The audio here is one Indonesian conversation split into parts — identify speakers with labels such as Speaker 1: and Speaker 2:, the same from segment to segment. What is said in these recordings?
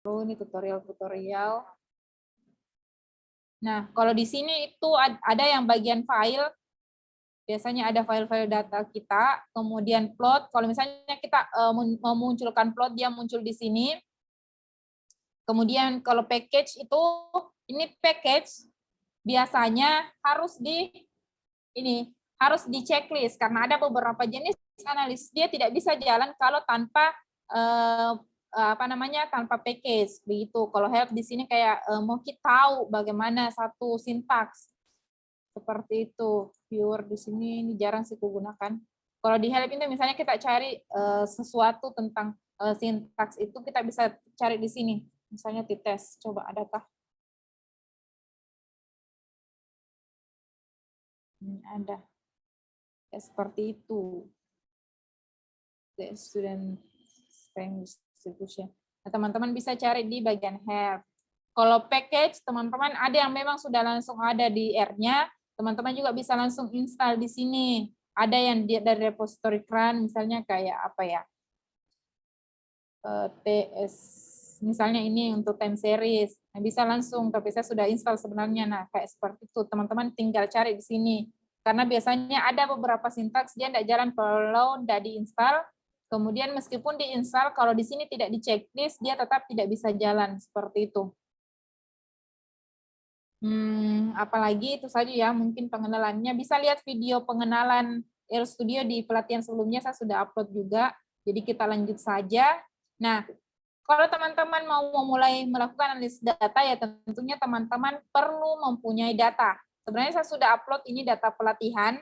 Speaker 1: ini tutorial. Nah, kalau di sini itu ada yang bagian file, biasanya ada file-file data kita, kemudian plot. Kalau misalnya kita memunculkan plot, dia muncul di sini. Kemudian kalau package itu, ini package biasanya harus harus di checklist karena ada beberapa jenis analis dia tidak bisa jalan kalau tanpa tanpa package begitu. Kalau help di sini kayak mau kita tahu bagaimana satu sintaks seperti itu. Pure di sini ini jarang sih gunakan. Kalau di help itu misalnya kita cari sesuatu tentang sintaks itu kita bisa cari di sini. Misalnya di tes, coba adakah? Ini ada. Ya, seperti itu. The student strength distribution. Nah, teman-teman bisa cari di bagian help. Kalau package, teman-teman ada yang memang sudah langsung ada di R-nya, teman-teman juga bisa langsung install di sini. Ada yang dari repository CRAN, misalnya kayak apa ya, TS, misalnya ini untuk time series. Nah, bisa langsung, tapi saya sudah install sebenarnya. Nah, kayak seperti itu, teman-teman tinggal cari di sini. Karena biasanya ada beberapa sintaks, dia tidak jalan kalau tidak diinstal. Kemudian meskipun diinstal, kalau di sini tidak di checklist, dia tetap tidak bisa jalan, seperti itu. Apalagi itu saja ya, mungkin pengenalannya. Bisa lihat video pengenalan RStudio di pelatihan sebelumnya, saya sudah upload juga. Jadi kita lanjut saja. Nah, kalau teman-teman mau memulai melakukan analisis data, ya tentunya teman-teman perlu mempunyai data. Sebenarnya saya sudah upload ini data pelatihan,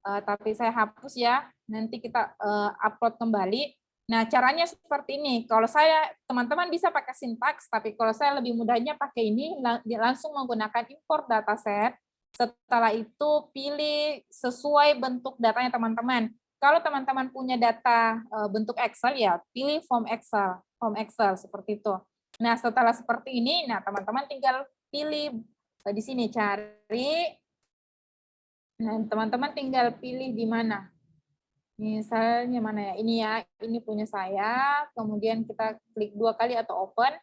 Speaker 1: tapi saya hapus ya. Nanti kita upload kembali. Nah, caranya seperti ini. Kalau saya, teman-teman bisa pakai sintaks, tapi kalau saya lebih mudahnya pakai ini, langsung menggunakan import dataset. Setelah itu pilih sesuai bentuk datanya teman-teman. Kalau teman-teman punya data bentuk Excel, ya pilih form Excel seperti itu. Nah, setelah seperti ini, nah teman-teman tinggal pilih di sini cari. Nah, teman-teman tinggal pilih di mana. Misalnya mana ya? Ini punya saya. Kemudian kita klik 2 kali atau open.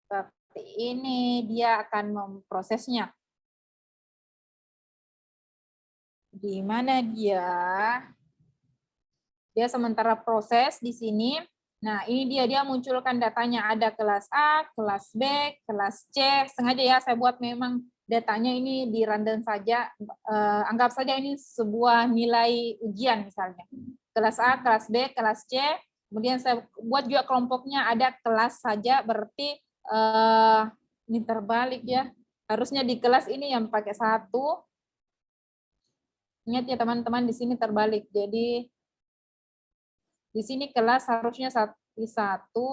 Speaker 1: Seperti ini, dia akan memprosesnya. Di mana dia? Dia sementara proses di sini. Nah, ini dia munculkan datanya. Ada kelas A, kelas B, kelas C. Sengaja ya saya buat memang datanya ini di random saja. Anggap saja ini sebuah nilai ujian misalnya. Kelas A, kelas B, kelas C. Kemudian saya buat juga kelompoknya ada kelas saja, berarti ini terbalik ya. Harusnya di kelas ini yang pakai 1. Ingat ya teman-teman, di sini terbalik. Jadi di sini kelas harusnya 1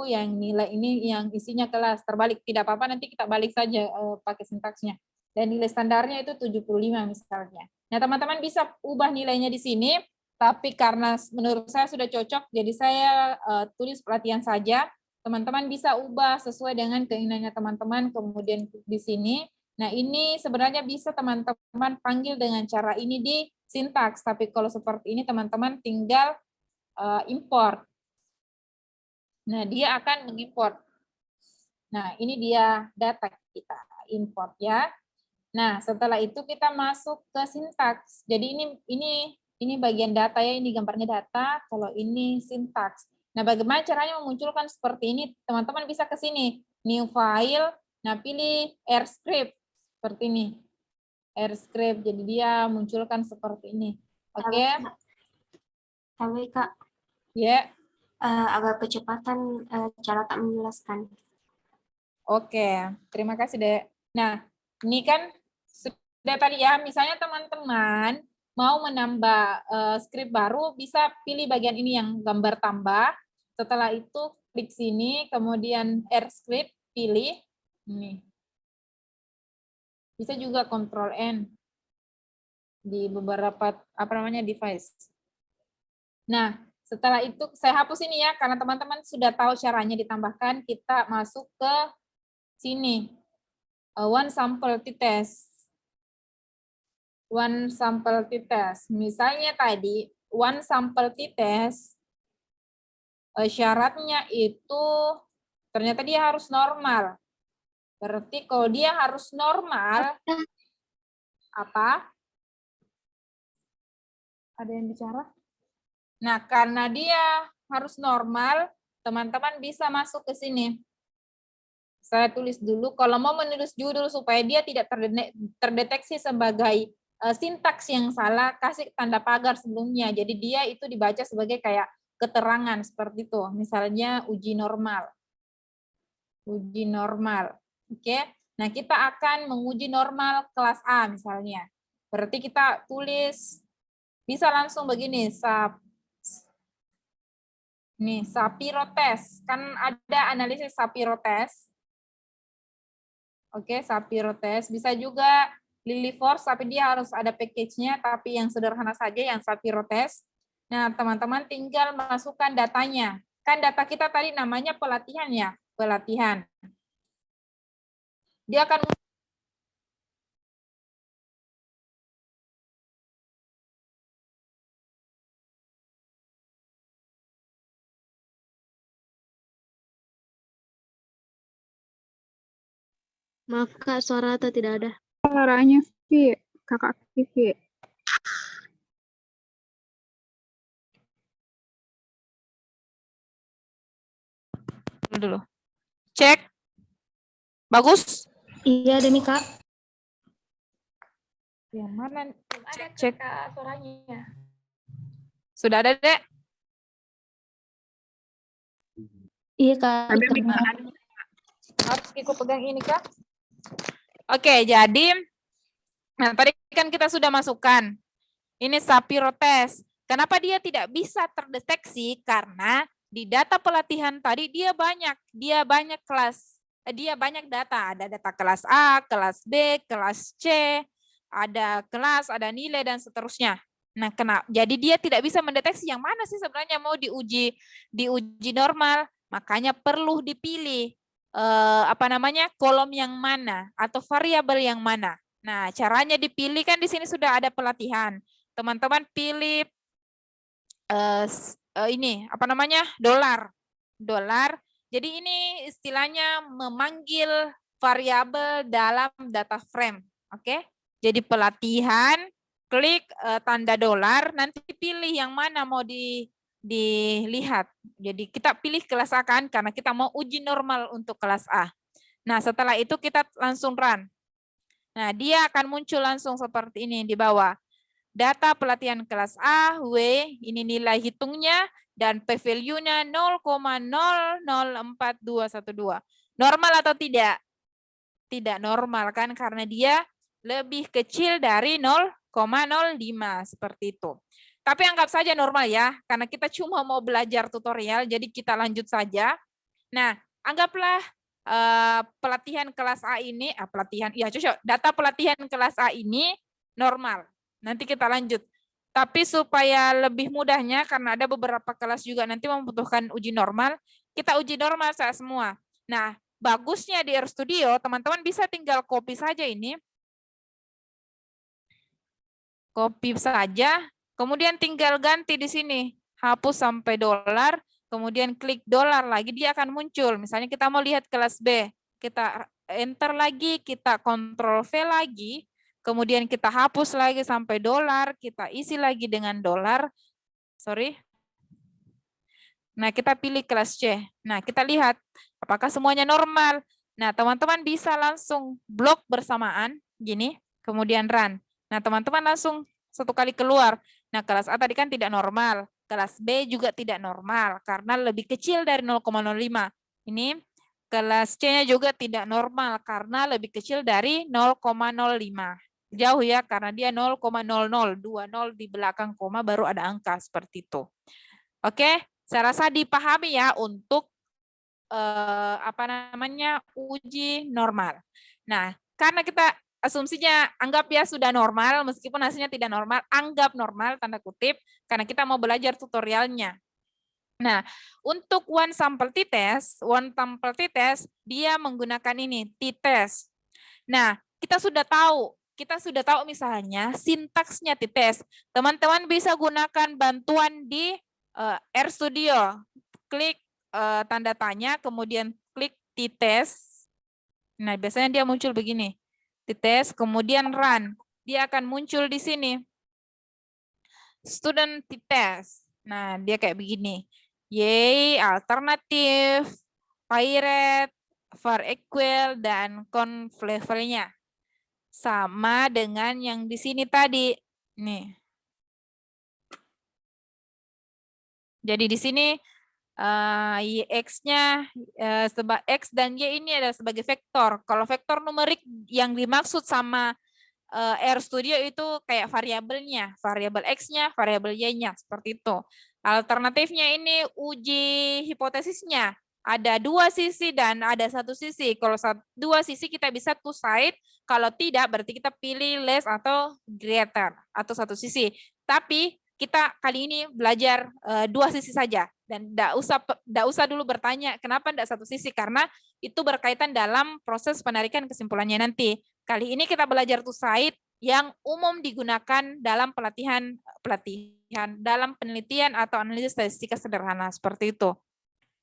Speaker 1: yang nilai ini yang isinya kelas, terbalik. Tidak apa-apa, nanti kita balik saja pakai sintaksnya. Dan nilai standarnya itu 75 misalnya. Nah, teman-teman bisa ubah nilainya di sini, tapi karena menurut saya sudah cocok, jadi saya tulis pelatihan saja. Teman-teman bisa ubah sesuai dengan keinginannya teman-teman, kemudian di sini. Nah, ini sebenarnya bisa teman-teman panggil dengan cara ini di sintaks, tapi kalau seperti ini teman-teman tinggal import. Nah, dia akan mengimport. Nah, ini dia data kita, import ya. Nah, setelah itu kita masuk ke sintaks. Jadi ini bagian data ya, ini gambarnya data, kalau ini sintaks. Nah, bagaimana caranya memunculkan seperti ini? Teman-teman bisa ke sini, new file, nah pilih R script seperti ini. R script, jadi dia munculkan seperti ini. Oke.
Speaker 2: Tapi Kak,
Speaker 1: ya.
Speaker 2: Agak kecepatan cara tak menjelaskan.
Speaker 1: Oke, terima kasih Dek. Nah, ini kan sudah tadi ya, misalnya teman-teman mau menambah script baru, bisa pilih bagian ini yang gambar tambah. Setelah itu klik sini, kemudian R script, pilih. Ini. Bisa juga Ctrl N di beberapa device. Nah, setelah itu saya hapus ini ya, karena teman-teman sudah tahu caranya ditambahkan. Kita masuk ke sini. One sample t-test. One sample t-test. Misalnya tadi, one sample t-test, syaratnya itu Ternyata dia harus normal. Berarti kalau dia harus normal, apa? Ada yang bicara? Nah, karena dia harus normal, teman-teman bisa masuk ke sini. Saya tulis dulu, kalau mau menulis judul supaya dia tidak terdeteksi sebagai sintaks yang salah, kasih tanda pagar sebelumnya. Jadi dia itu dibaca sebagai kayak keterangan seperti itu. Misalnya uji normal. Uji normal. Oke. Nah, kita akan menguji normal kelas A misalnya. Berarti kita tulis bisa langsung begini, Shapiro test. Kan ada analisis Shapiro test. Oke, Shapiro test. Bisa juga Lillyforce, tapi dia harus ada package-nya, tapi yang sederhana saja yang Shapiro test. Nah, teman-teman tinggal masukkan datanya. Kan data kita tadi namanya pelatihan ya, pelatihan. Dia akan
Speaker 3: Maaf Kak, suara atau tidak ada?
Speaker 4: Suaranya Vi, kakak Vivi.
Speaker 1: dulu. Cek. Bagus?
Speaker 2: Iya, Demi Kak.
Speaker 1: Yang mana?
Speaker 2: Cek suaranya.
Speaker 1: Sudah ada, Dek?
Speaker 2: Iya, Kak.
Speaker 1: Harus ikut pegang ini, Kak? Oke, jadi nah, tadi kan kita sudah masukkan. Ini Shapiro test. Kenapa dia tidak bisa terdeteksi? Karena di data pelatihan tadi dia banyak kelas. Dia banyak data. Ada data kelas A, kelas B, kelas C, ada kelas, ada nilai, dan seterusnya. Nah, jadi dia tidak bisa mendeteksi yang mana sih sebenarnya mau diuji normal. Makanya perlu dipilih kolom yang mana atau variabel yang mana. Nah, caranya dipilih kan di sini sudah ada pelatihan. Teman-teman pilih dolar. Jadi ini istilahnya memanggil variabel dalam data frame. Oke? Jadi pelatihan, klik tanda dolar, nanti pilih yang mana mau dilihat. Jadi kita pilih kelas A kan, karena kita mau uji normal untuk kelas A. Nah, setelah itu kita langsung run. Nah, dia akan muncul langsung seperti ini di bawah. Data pelatihan kelas A, W, ini nilai hitungnya, dan p-value-nya 0,004212. Normal atau tidak? Tidak normal kan, karena dia lebih kecil dari 0,05, seperti itu. Tapi anggap saja normal ya, karena kita cuma mau belajar tutorial, jadi kita lanjut saja. Nah, anggaplah pelatihan kelas A ini, data pelatihan kelas A ini normal. Nanti kita lanjut. Tapi supaya lebih mudahnya, karena ada beberapa kelas juga nanti membutuhkan uji normal, kita uji normal saat semua. Nah, bagusnya di RStudio, teman-teman bisa tinggal copy saja ini. Copy saja, kemudian tinggal ganti di sini. Hapus sampai dolar, kemudian klik dolar lagi, dia akan muncul. Misalnya kita mau lihat kelas B, kita enter lagi, kita Ctrl V lagi, kemudian kita hapus lagi sampai dolar, kita isi lagi dengan dolar. Nah, kita pilih kelas C. Nah, kita lihat apakah semuanya normal. Nah, teman-teman bisa langsung blok bersamaan, gini, kemudian run. Nah, teman-teman langsung satu kali keluar. Nah, kelas A tadi kan tidak normal. Kelas B juga tidak normal, karena lebih kecil dari 0,05. Ini kelas C-nya juga tidak normal, karena lebih kecil dari 0,05. Jauh ya, karena dia 0,0020 di belakang koma baru ada angka seperti itu. Oke, saya rasa dipahami ya untuk uji normal. Nah, karena kita asumsinya anggap ya sudah normal, meskipun hasilnya tidak normal, anggap normal tanda kutip, karena kita mau belajar tutorialnya. Nah, untuk one sample t-test dia menggunakan ini t-test. Nah, kita sudah tahu misalnya sintaksnya t-test. Teman-teman bisa gunakan bantuan di RStudio. Klik tanda tanya, kemudian klik t-test. Nah, biasanya dia muncul begini. T-test, kemudian run. Dia akan muncul di sini. Student t-test. Nah, dia kayak begini. Yay, alternatif, pirate, var equal, dan conf levelnya. Sama dengan yang di sini tadi. Nih. Jadi di sini X-nya X dan Y ini adalah sebagai vektor. Kalau vektor numerik yang dimaksud sama RStudio itu kayak variabelnya, variabel X-nya, variabel Y-nya, seperti itu. Alternatifnya ini uji hipotesisnya. Ada dua sisi dan ada satu sisi. Kalau dua sisi kita bisa two side, kalau tidak berarti kita pilih less atau greater atau satu sisi. Tapi kita kali ini belajar dua sisi saja dan tidak usah dulu bertanya kenapa tidak satu sisi, karena itu berkaitan dalam proses penarikan kesimpulannya nanti. Kali ini kita belajar two side yang umum digunakan dalam pelatihan dalam penelitian atau analisis statistika sederhana seperti itu.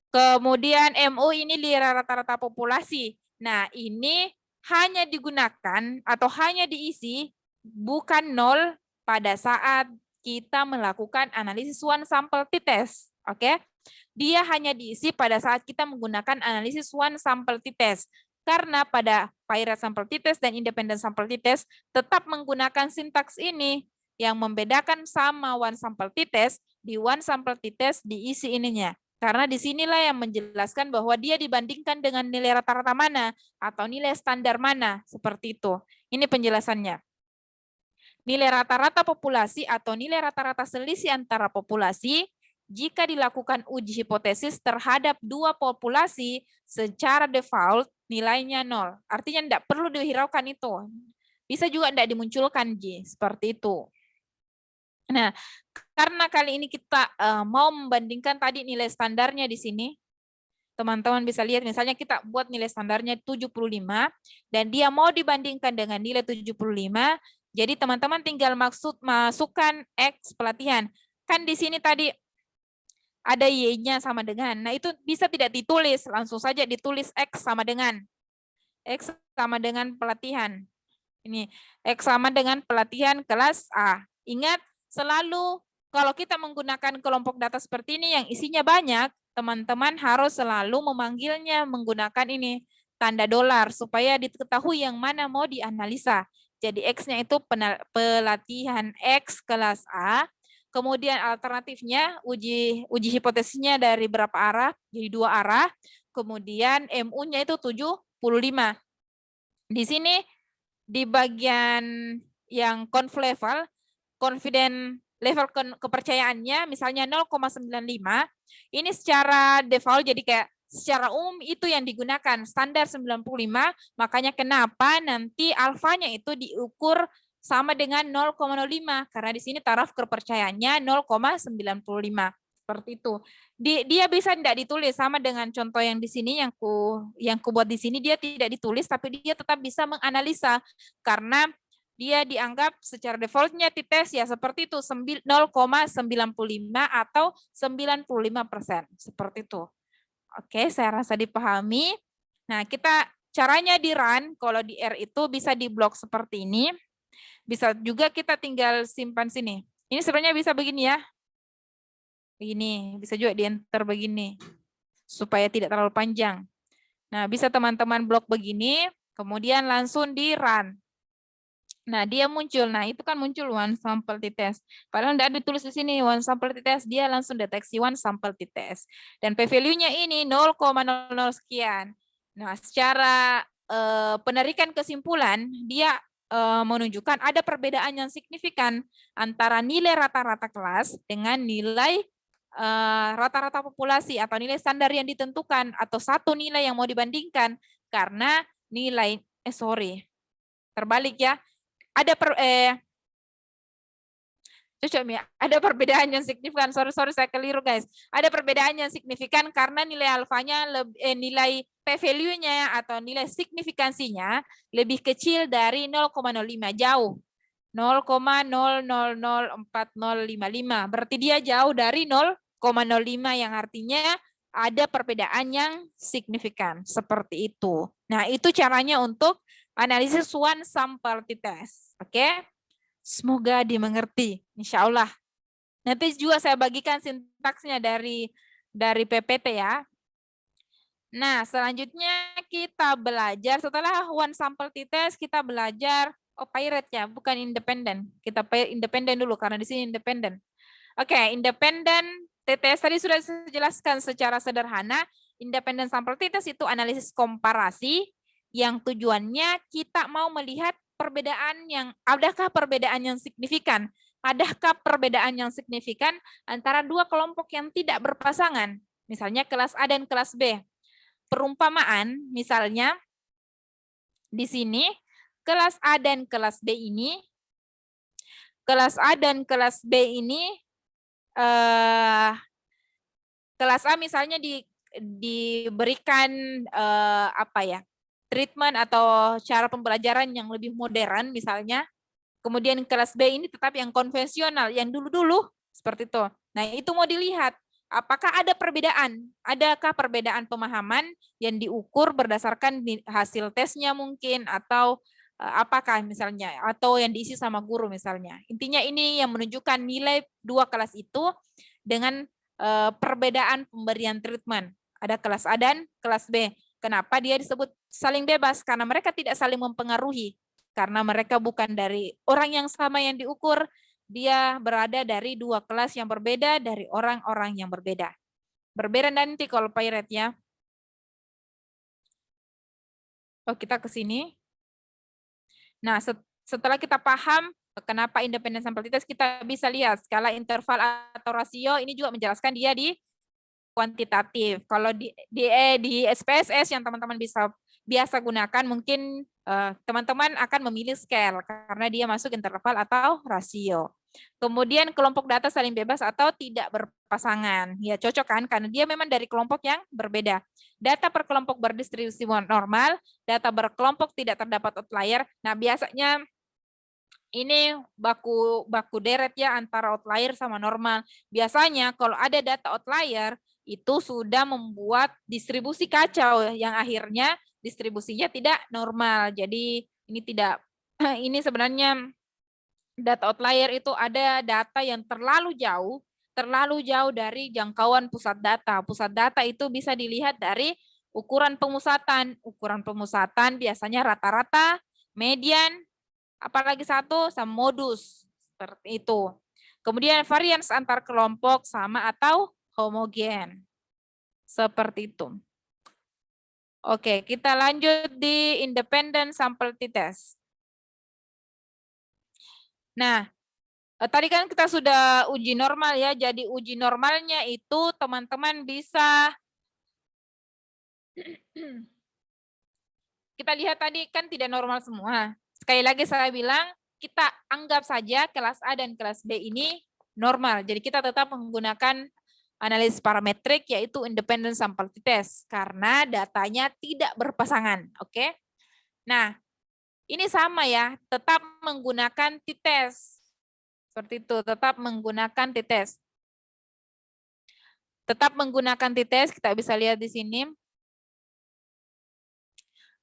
Speaker 1: Kemudian MU ini nilai rata-rata populasi. Nah, ini hanya digunakan atau hanya diisi bukan nol pada saat kita melakukan analisis one sample t-test. Oke? Dia hanya diisi pada saat kita menggunakan analisis one sample t-test. Karena pada pirate sample t-test dan independent sample t-test tetap menggunakan sintaks ini yang membedakan sama one sample t-test, di one sample t-test diisi ininya. Karena disinilah yang menjelaskan bahwa dia dibandingkan dengan nilai rata-rata mana atau nilai standar mana, seperti itu. Ini penjelasannya. Nilai rata-rata populasi atau nilai rata-rata selisih antara populasi jika dilakukan uji hipotesis terhadap dua populasi secara default nilainya 0. Artinya tidak perlu dihiraukan itu. Bisa juga tidak dimunculkan, J. Seperti itu. Nah, karena kali ini kita mau membandingkan tadi nilai standarnya di sini, teman-teman bisa lihat misalnya kita buat nilai standarnya 75 dan dia mau dibandingkan dengan nilai 75, jadi teman-teman tinggal masukkan X pelatihan. Kan di sini tadi ada Y-nya sama dengan. Nah, itu bisa tidak ditulis, langsung saja ditulis X sama dengan pelatihan. Ini X sama dengan pelatihan kelas A. Ingat, selalu kalau kita menggunakan kelompok data seperti ini yang isinya banyak, teman-teman harus selalu memanggilnya menggunakan ini tanda dolar supaya diketahui yang mana mau dianalisa. Jadi X-nya itu pelatihan X kelas A, kemudian alternatifnya uji hipotesisnya dari berapa arah? Jadi 2 arah. Kemudian MU-nya itu 75. Di sini di bagian yang conf level, confident level kepercayaannya misalnya 0,95, ini secara default jadi kayak secara umum itu yang digunakan standar 95, makanya kenapa nanti alfanya itu diukur sama dengan 0,05 karena di sini taraf kepercayaannya 0,95 seperti itu. Dia bisa tidak ditulis sama dengan contoh yang di sini yang ku buat di sini, dia tidak ditulis tapi dia tetap bisa menganalisa karena dia dianggap secara defaultnya t-test ya seperti itu 0,95 atau 95% seperti itu. Oke, saya rasa dipahami. Nah, kita caranya di run, kalau di R itu bisa di blok seperti ini. Bisa juga kita tinggal simpan sini. Ini sebenarnya bisa begini ya. Begini, bisa juga di enter begini. Supaya tidak terlalu panjang. Nah, bisa teman-teman blok begini, kemudian langsung di run. Nah, dia muncul. Nah, itu kan muncul one sample t-test. Padahal tidak ditulis di sini one sample t-test, dia langsung deteksi one sample t-test. Dan p-value-nya ini 0,00 sekian. Nah, secara penarikan kesimpulan, dia menunjukkan ada perbedaan yang signifikan antara nilai rata-rata kelas dengan nilai rata-rata populasi atau nilai standar yang ditentukan atau satu nilai yang mau dibandingkan karena nilai terbalik ya. Ada ada perbedaan yang signifikan. Sorry saya keliru guys. Ada perbedaan yang signifikan karena nilai alfanya nilai p-value-nya atau nilai signifikansinya lebih kecil dari 0,05 jauh. 0,004055. Berarti dia jauh dari 0,05 yang artinya ada perbedaan yang signifikan. Seperti itu. Nah, itu caranya untuk analisis one sample t-test. Oke? Semoga dimengerti. Insya Allah. Nanti juga saya bagikan sintaksnya dari PPT ya. Nah, selanjutnya kita belajar setelah one sample t-test, kita belajar pirate ya, bukan independen. Kita independen dulu karena di sini independen. Oke, independen t-test tadi sudah saya jelaskan secara sederhana. Independen sample t-test itu analisis komparasi yang tujuannya kita mau melihat perbedaan adakah perbedaan yang signifikan? Adakah perbedaan yang signifikan antara dua kelompok yang tidak berpasangan? Misalnya kelas A dan kelas B. Perumpamaan misalnya di sini kelas A dan kelas B ini, kelas A dan kelas B ini, kelas A misalnya diberikan treatment atau cara pembelajaran yang lebih modern misalnya, kemudian kelas B ini tetap yang konvensional, yang dulu-dulu seperti itu. Nah itu mau dilihat. Apakah ada perbedaan? Adakah perbedaan pemahaman yang diukur berdasarkan hasil tesnya mungkin, atau apakah misalnya, atau yang diisi sama guru misalnya. Intinya ini yang menunjukkan nilai dua kelas itu dengan perbedaan pemberian treatment. Ada kelas A dan kelas B. Kenapa dia disebut saling bebas? Karena mereka tidak saling mempengaruhi. Karena mereka bukan dari orang yang sama yang diukur, dia berada dari dua kelas yang berbeda, dari orang-orang yang berbeda. Berbeda nanti kalau pirate ya. Oh, kita ke sini. Nah, setelah kita paham kenapa independen sample t-test, kita bisa lihat skala interval atau rasio ini juga menjelaskan dia di kuantitatif. Kalau di SPSS yang teman-teman biasa gunakan, mungkin teman-teman akan memilih scale karena dia masuk interval atau rasio. Kemudian kelompok data saling bebas atau tidak berpasangan. Ya cocok kan, karena dia memang dari kelompok yang berbeda. Data per kelompok berdistribusi normal, data berkelompok tidak terdapat outlier. Nah biasanya ini baku deret ya antara outlier sama normal. Biasanya kalau ada data outlier itu sudah membuat distribusi kacau yang akhirnya distribusinya tidak normal. Jadi ini tidak, ini sebenarnya data outlier itu ada data yang terlalu jauh dari jangkauan pusat data. Pusat data itu bisa dilihat dari ukuran pemusatan. Ukuran pemusatan biasanya rata-rata, median, apalagi satu sama modus. Seperti itu. Kemudian varians antar kelompok sama atau homogen. Seperti itu. Oke, kita lanjut di independent sample t-test. Nah, tadi kan kita sudah uji normal ya. Jadi uji normalnya itu teman-teman bisa kita lihat tadi kan tidak normal semua. Sekali lagi saya bilang, kita anggap saja kelas A dan kelas B ini normal. Jadi kita tetap menggunakan analisis parametrik yaitu independent sample t-test karena datanya tidak berpasangan. Oke. Nah, ini sama ya, tetap menggunakan t-test. Seperti itu, tetap menggunakan t-test. Tetap menggunakan t-test, kita bisa lihat di sini.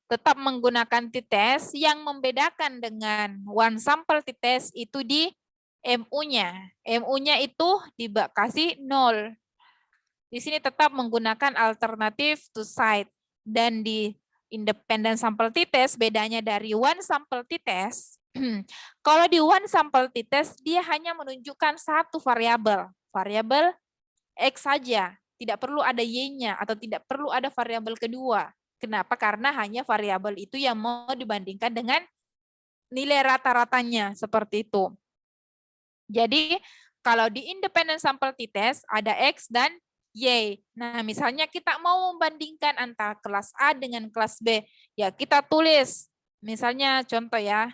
Speaker 1: Tetap menggunakan t-test, yang membedakan dengan one sample t-test itu di MU-nya. MU-nya itu dikasih 0. Di sini tetap menggunakan alternative to site. Dan di independent sample t-test, bedanya dari one sample t-test, kalau di one sample t-test, dia hanya menunjukkan satu variabel. Variabel X saja. Tidak perlu ada Y-nya atau tidak perlu ada variabel kedua. Kenapa? Karena hanya variabel itu yang mau dibandingkan dengan nilai rata-ratanya. Seperti itu. Jadi, kalau di independent sample t-test, ada X dan Y. Nah, misalnya kita mau membandingkan antara kelas A dengan kelas B. Ya, kita tulis. Misalnya contoh ya.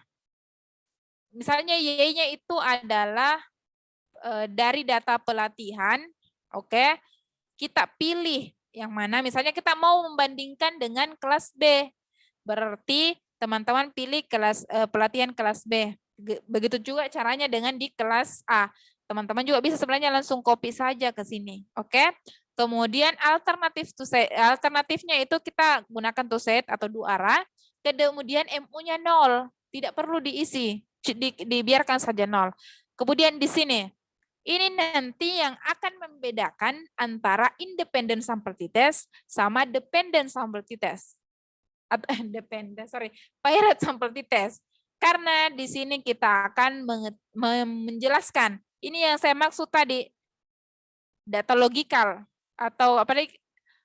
Speaker 1: Misalnya Y-nya itu adalah dari data pelatihan. Oke. Kita pilih yang mana. Misalnya kita mau membandingkan dengan kelas B. Berarti teman-teman pilih kelas pelatihan kelas B. Begitu juga caranya dengan di kelas A. Teman-teman juga bisa sebenarnya langsung copy saja ke sini. Oke. Kemudian alternatifnya itu kita gunakan to set atau dua arah. Kemudian MU-nya 0, tidak perlu diisi, dibiarkan saja 0. Kemudian di sini, ini nanti yang akan membedakan antara independent sample t-test sama dependent sample t-test. Atau Paired sample t-test. Karena di sini kita akan menjelaskan, ini yang saya maksud tadi, data logikal atau apa nih,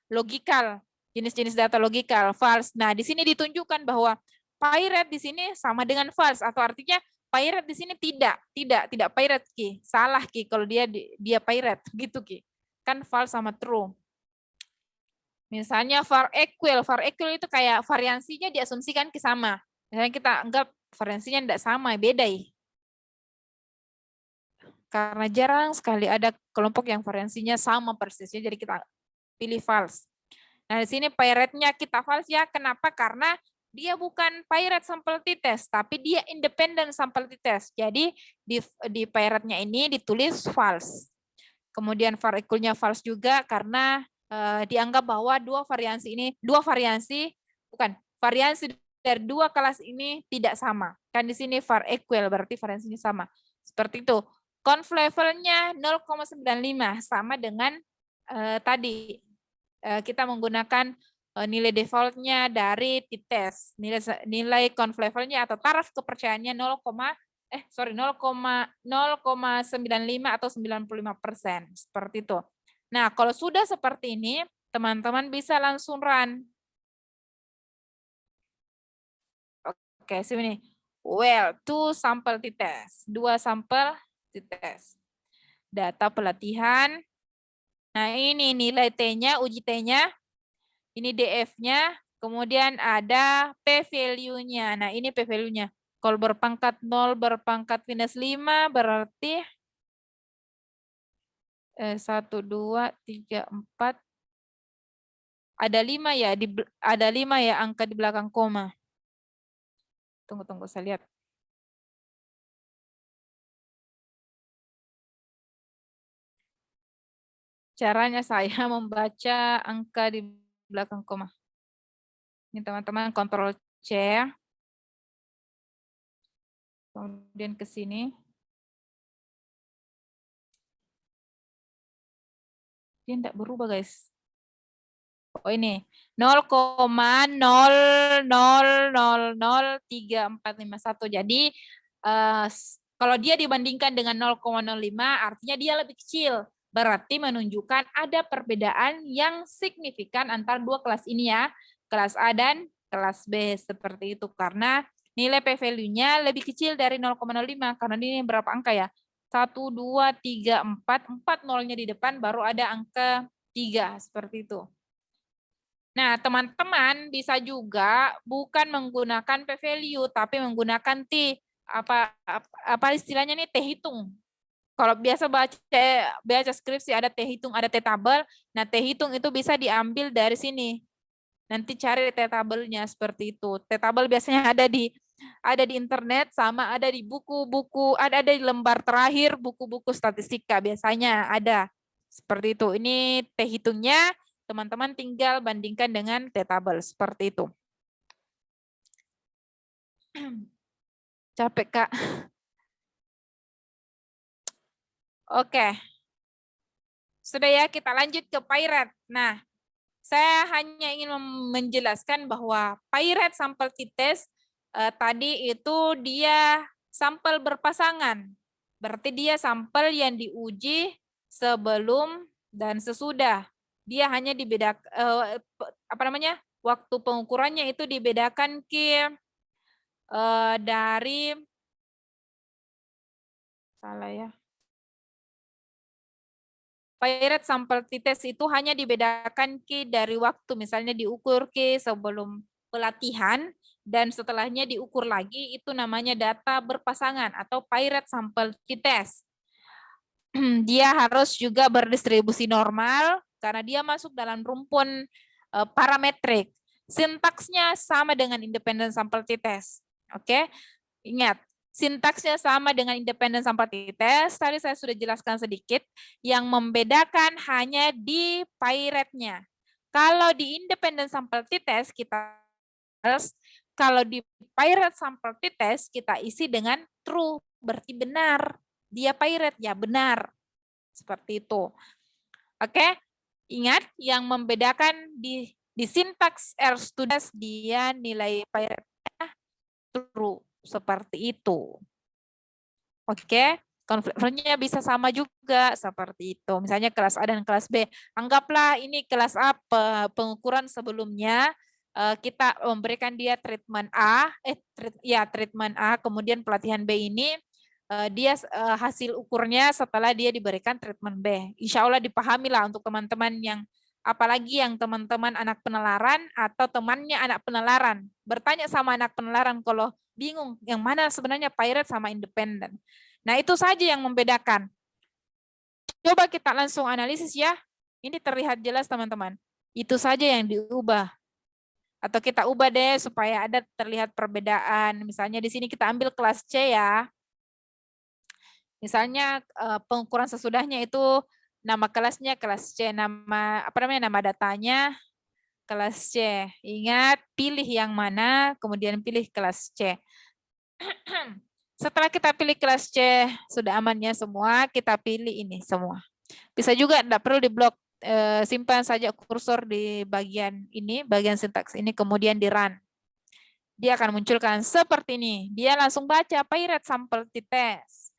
Speaker 1: logikal, jenis-jenis data logikal, false. Nah, di sini ditunjukkan bahwa paired di sini sama dengan false, atau artinya paired di sini tidak paired Ki. Salah Ki kalau dia paired gitu Ki. Kan false sama true. Misalnya var equal itu kayak variansinya diasumsikan Ki sama. Misalnya kita anggap variansinya tidak sama, beda ya. Karena jarang sekali ada kelompok yang variansinya sama persisnya, jadi kita pilih false. Nah, di sini paired-nya kita false ya. Kenapa? Karena dia bukan paired sample t-test, tapi dia independent sample t-test. Jadi di paired-nya ini ditulis false. Kemudian var equal-nya false juga karena dianggap bahwa variansi dari dua kelas ini tidak sama. Kan di sini var equal berarti variansinya sama. Seperti itu. Conf level-nya 0,95 sama dengan tadi kita menggunakan nilai default-nya dari t-test. Nilai conf level-nya atau taraf kepercayaannya 0,95 atau 95%. Seperti itu. Nah, kalau sudah seperti ini, teman-teman bisa langsung run. Oke, sini. Well, 2 sampel t-test. 2 sampel t-test. Data pelatihan. Nah, ini nilai T-nya, uji T-nya. Ini DF-nya. Kemudian ada P-value-nya. Nah, ini P-value-nya. Kalau berpangkat 0 berpangkat minus 5 berarti 1, 2, 3, 4. Ada 5 ya, ada 5 ya angka di belakang koma. Tunggu saya lihat. Caranya saya membaca angka di belakang koma. Ini teman-teman Ctrl C. Kemudian ke sini. Dia tidak berubah, guys. Oh, ini 0,00003451. Jadi kalau dia dibandingkan dengan 0,05 artinya dia lebih kecil. Berarti menunjukkan ada perbedaan yang signifikan antara dua kelas ini ya. Kelas A dan kelas B seperti itu. Karena nilai p-value-nya lebih kecil dari 0,05. Karena ini berapa angka ya? 1, 2, 3, 4. 4 nolnya di depan baru ada angka 3. Seperti itu. Nah, teman-teman bisa juga bukan menggunakan p-value, tapi menggunakan apa istilahnya nih, t-hitung. Kalau biasa baca skripsi ada t-hitung, ada t-tabel. Nah, t-hitung itu bisa diambil dari sini. Nanti cari t-tabelnya seperti itu. T-tabel biasanya ada di internet, sama ada di buku-buku, ada di lembar terakhir buku-buku statistika biasanya ada. Seperti itu. Ini t-hitungnya. Teman-teman tinggal bandingkan dengan t-tabel seperti itu. Capek, Kak. Oke. Sudah ya, kita lanjut ke paired. Nah, saya hanya ingin menjelaskan bahwa paired sample t-test tadi itu dia sampel berpasangan. Berarti dia sampel yang diuji sebelum dan sesudah. Dia hanya dibedakan waktu pengukurannya itu dibedakan dari paired sample t-test itu hanya dibedakan dari waktu, misalnya diukur sebelum pelatihan dan setelahnya diukur lagi, itu namanya data berpasangan atau paired sample t-test. Dia harus juga berdistribusi normal karena dia masuk dalam rumpun parametrik. Sintaksnya sama dengan independent sample t-test. Oke, ingat sintaksnya sama dengan independen sampai tites. Tadi saya sudah jelaskan sedikit. Yang membedakan hanya di pirate-nya. Kalau di independen sampai tites kita harus, kalau di pirate sampai tites kita isi dengan true, berarti benar. Dia pirate ya benar. Seperti itu. Oke? Ingat yang membedakan di sintaks RStudios dia nilai pirate-nya true. Seperti itu. Oke, konfliknya bisa sama juga seperti itu. Misalnya kelas A dan kelas B. Anggaplah ini kelas A pengukuran sebelumnya kita memberikan dia treatment A, treatment A, kemudian pelatihan B ini dia hasil ukurnya setelah dia diberikan treatment B. Insya Allah dipahami lah untuk teman-teman yang apalagi yang teman-teman anak penelaran atau temannya anak penelaran. Bertanya sama anak penelaran kalau bingung yang mana sebenarnya pirate sama independen. Nah, itu saja yang membedakan. Coba kita langsung analisis ya. Ini terlihat jelas teman-teman. Itu saja yang diubah. Atau kita ubah deh supaya ada terlihat perbedaan. Misalnya di sini kita ambil kelas C ya. Misalnya pengukuran sesudahnya itu nama kelasnya kelas C, nama nama datanya kelas C. Ingat, pilih yang mana, kemudian pilih kelas C. Setelah kita pilih kelas C, sudah amannya semua, kita pilih ini semua. Bisa juga, tidak perlu diblok, simpan saja kursor di bagian ini, bagian sintaks ini, kemudian di run. Dia akan munculkan seperti ini. Dia langsung baca pirate sample t-test.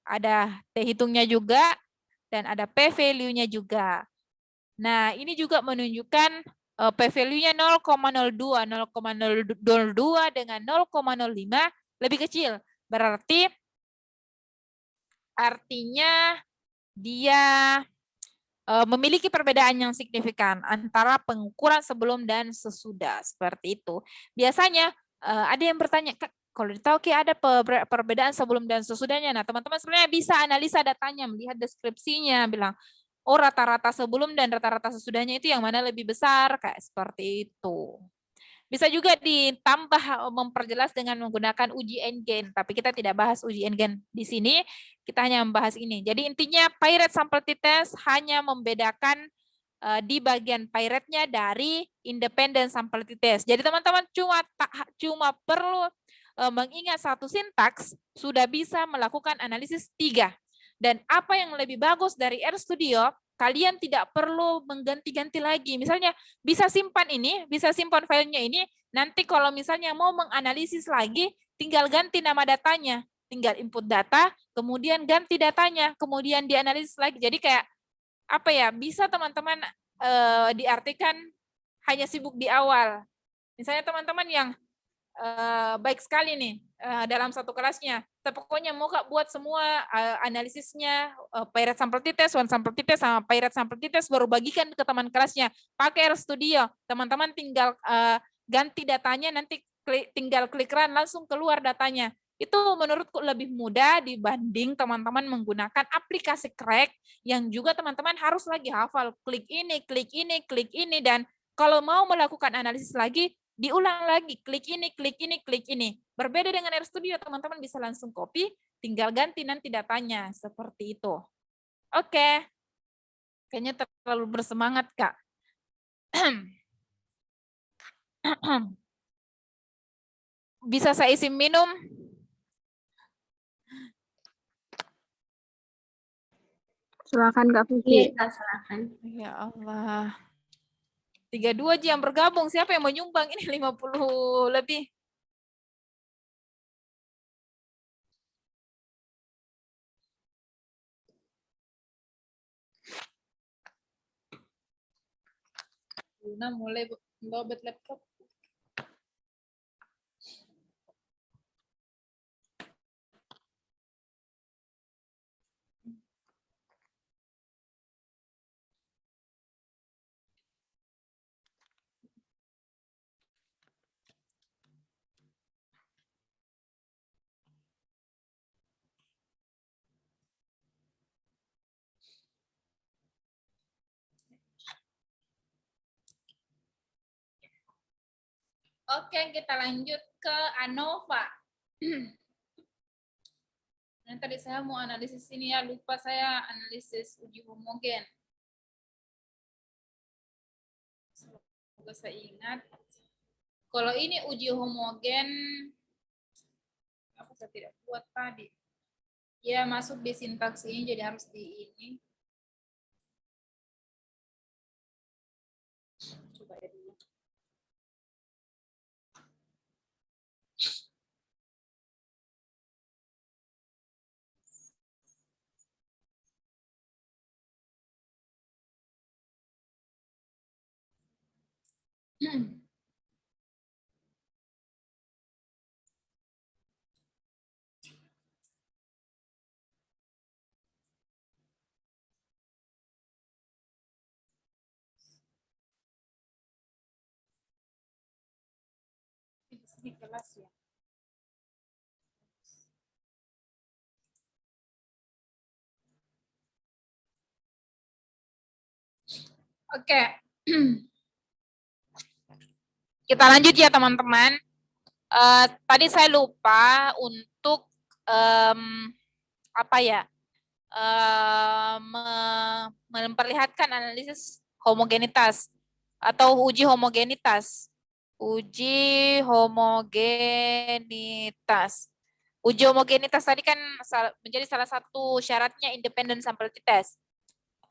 Speaker 1: Ada t-hitungnya juga, dan ada p-value-nya juga. Nah, ini juga menunjukkan p-value-nya 0,02. 0,02 dengan 0,05 lebih kecil. Berarti artinya dia memiliki perbedaan yang signifikan antara pengukuran sebelum dan sesudah. Seperti itu. Biasanya ada yang bertanya, Kak, kalau ditahu ada perbedaan sebelum dan sesudahnya. Nah, teman-teman sebenarnya bisa analisa datanya, melihat deskripsinya, bilang, oh rata-rata sebelum dan rata-rata sesudahnya itu yang mana lebih besar, kayak seperti itu. Bisa juga ditambah memperjelas dengan menggunakan uji N-gen, tapi kita tidak bahas uji N-gen di sini, kita hanya membahas ini. Jadi intinya pirate sample t-test hanya membedakan di bagian pirate-nya dari independent sample t-test. Jadi teman-teman cuma perlu mengingat satu sintaks, sudah bisa melakukan analisis 3. Dan apa yang lebih bagus dari RStudio, kalian tidak perlu mengganti-ganti lagi. Misalnya bisa simpan ini, bisa simpan filenya ini, nanti kalau misalnya mau menganalisis lagi, tinggal ganti nama datanya, tinggal input data, kemudian ganti datanya, kemudian dianalisis lagi. Jadi kayak apa ya, bisa teman-teman diartikan hanya sibuk di awal. Misalnya teman-teman yang baik sekali nih dalam satu kelasnya. Pokoknya mau Kak buat semua analisisnya pirate sample t-test, one sample t-test sama pirate sample t-test, baru bagikan ke teman kelasnya. Pakai RStudio. Teman-teman tinggal ganti datanya, nanti tinggal klik run langsung keluar datanya. Itu menurutku lebih mudah dibanding teman-teman menggunakan aplikasi Crack yang juga teman-teman harus lagi hafal klik ini, klik ini, klik ini, dan kalau mau melakukan analisis lagi diulang lagi, klik ini, klik ini, klik ini. Berbeda dengan RStudio, teman-teman bisa langsung copy, tinggal ganti nanti datanya, seperti itu. Oke. Kayaknya terlalu bersemangat, Kak. Bisa saya isi minum?
Speaker 4: Silakan Kak
Speaker 2: Iya,
Speaker 4: Vivi.
Speaker 2: Kak, silakan.
Speaker 1: Ya Allah. 32 aja yang bergabung, siapa yang mau nyumbang? Ini 50 lebih. Luna mulai lobet laptop. Oke, kita lanjut ke ANOVA. Yang tadi saya mau analisis ini ya, lupa saya analisis uji homogen. Semoga saya ingat. Kalau ini uji homogen, apa saya tidak buat tadi? Ya masuk di sintaks ini, jadi harus di ini. Coba ya dulu. Di sini kelas ya. Oke. Kita lanjut ya teman-teman. Tadi saya lupa untuk apa ya? Memperlihatkan analisis homogenitas atau uji homogenitas. Uji homogenitas. Uji homogenitas tadi kan menjadi salah satu syaratnya independent sample test.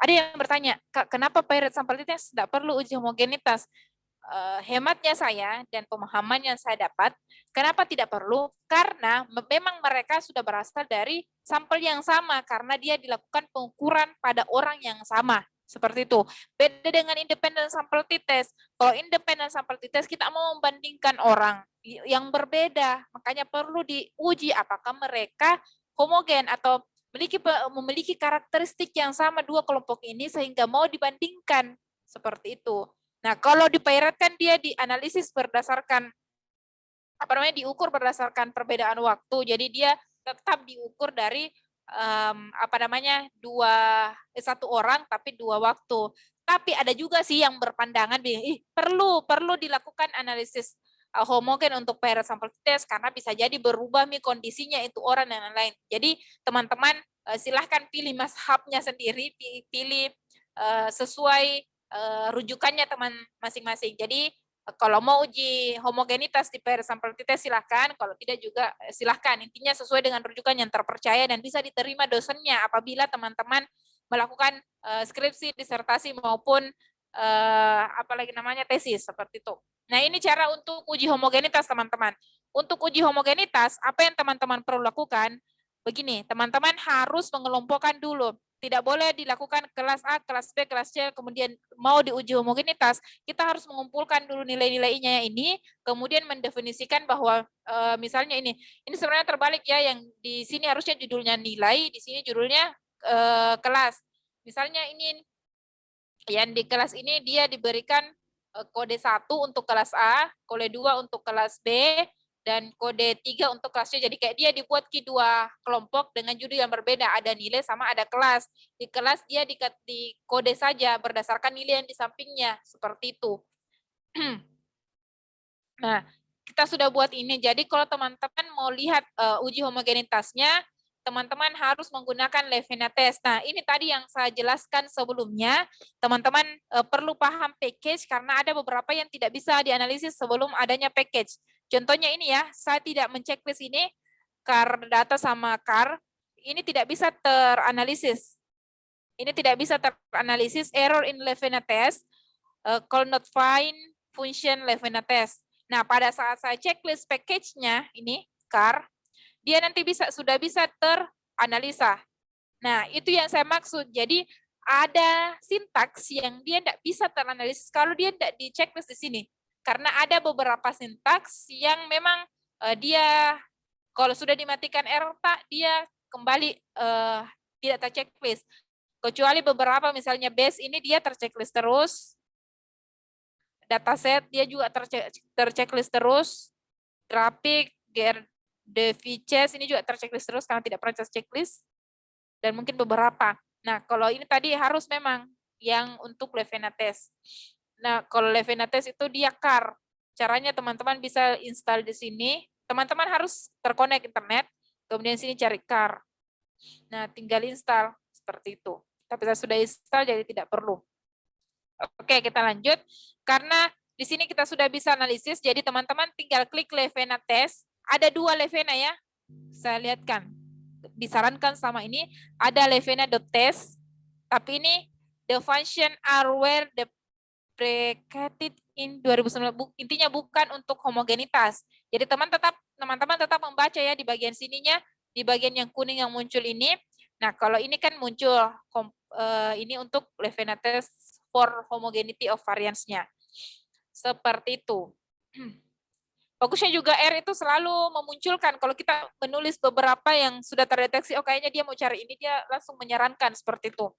Speaker 1: Ada yang bertanya, Kak, kenapa paired sample test tidak perlu uji homogenitas? Hematnya saya dan pemahaman yang saya dapat, kenapa tidak perlu? Karena memang mereka sudah berasal dari sampel yang sama, karena dia dilakukan pengukuran pada orang yang sama. Seperti itu. Beda dengan independent sample test. Kalau independent sample test, kita mau membandingkan orang yang berbeda. Makanya perlu diuji apakah mereka homogen atau memiliki karakteristik yang sama dua kelompok ini sehingga mau dibandingkan. Seperti itu. Nah, kalau dipairatkan dia dianalisis berdasarkan diukur berdasarkan perbedaan waktu. Jadi dia tetap diukur dari satu orang tapi dua waktu. Tapi ada juga sih yang berpandangan perlu dilakukan analisis homogen untuk paired sample test karena bisa jadi berubah kondisinya itu orang dan lain-lain. Jadi teman-teman silahkan pilih mazhabnya sendiri, pilih sesuai rujukannya teman masing-masing. Jadi kalau mau uji homogenitas di paired sample test silahkan, kalau tidak juga silahkan. Intinya sesuai dengan rujukan yang terpercaya dan bisa diterima dosennya apabila teman-teman melakukan skripsi, disertasi maupun tesis seperti itu. Nah, ini cara untuk uji homogenitas teman-teman. Untuk uji homogenitas, apa yang teman-teman perlu lakukan? Begini, teman-teman harus mengelompokkan dulu. Tidak boleh dilakukan kelas A, kelas B, kelas C, kemudian mau diuji homogenitas, kita harus mengumpulkan dulu nilai-nilainya ini, kemudian mendefinisikan bahwa misalnya ini sebenarnya terbalik ya, yang di sini harusnya judulnya nilai, di sini judulnya kelas. Misalnya ini, yang di kelas ini dia diberikan kode 1 untuk kelas A, kode 2 untuk kelas B, dan kode 3 untuk kelas C. Jadi kayak dia dibuat dua kelompok dengan judul yang berbeda. Ada nilai sama ada kelas. Di kelas dia di kode saja berdasarkan nilai yang di sampingnya. Seperti itu. Nah, kita sudah buat ini. Jadi kalau teman-teman mau lihat uji homogenitasnya, teman-teman harus menggunakan Levena test. Nah, ini tadi yang saya jelaskan sebelumnya. Teman-teman perlu paham package karena ada beberapa yang tidak bisa dianalisis sebelum adanya package. Contohnya ini ya, saya tidak menceklis ini, car data sama car, ini tidak bisa teranalisis. Ini tidak bisa teranalisis, error in Levena test, call not find, function Levena test. Nah, pada saat saya checklist package-nya, ini, car, dia nanti sudah bisa teranalisa. Nah, itu yang saya maksud. Jadi, ada sintaks yang dia tidak bisa teranalisis kalau dia tidak di checklist di sini. Karena ada beberapa sintaks yang memang dia, kalau sudah dimatikan error, dia kembali tidak terchecklist. Kecuali beberapa, misalnya base ini dia terchecklist terus, dataset dia juga terchecklist terus, grafik, GRDVCS ini juga terchecklist terus karena tidak pernah terchecklist, dan mungkin beberapa. Nah, kalau ini tadi harus memang yang untuk Levena test. Nah, kalau Levena test itu dia car. Caranya teman-teman bisa install di sini. Teman-teman harus terkonek internet, kemudian sini cari car. Nah, tinggal install seperti itu. Tapi saya sudah install jadi tidak perlu. Oke, kita lanjut. Karena di sini kita sudah bisa analisis, jadi teman-teman tinggal klik Levena Test. Ada 2 Levena ya. Saya lihatkan. Disarankan sama ini ada Levena.test, tapi ini the function are where deprecated in 2019. Intinya bukan untuk homogenitas. Jadi teman-teman tetap membaca ya di bagian sininya, di bagian yang kuning yang muncul ini. Nah, kalau ini kan muncul ini untuk Levena test for homogeneity of variance-nya. Seperti itu. Bagusnya juga R itu selalu memunculkan kalau kita menulis beberapa yang sudah terdeteksi, oh kayaknya dia mau cari ini, dia langsung menyarankan seperti itu.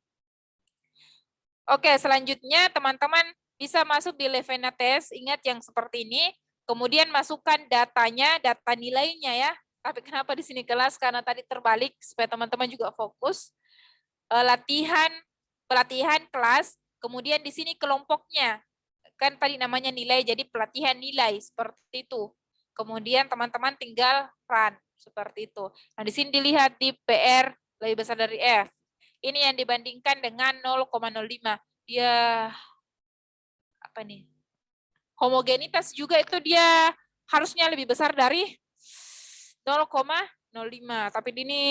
Speaker 1: Oke, selanjutnya teman-teman bisa masuk di Levena test, ingat yang seperti ini, kemudian masukkan datanya, data nilainya ya. Tapi kenapa di sini kelas? Karena tadi terbalik supaya teman-teman juga fokus. Pelatihan kelas, kemudian di sini kelompoknya. Kan tadi namanya nilai, jadi pelatihan nilai seperti itu. Kemudian teman-teman tinggal run seperti itu. Nah, di sini dilihat di PR lebih besar dari F. Ini yang dibandingkan dengan 0,05. Dia apa nih? Homogenitas juga itu dia harusnya lebih besar dari 0,05. Tapi ini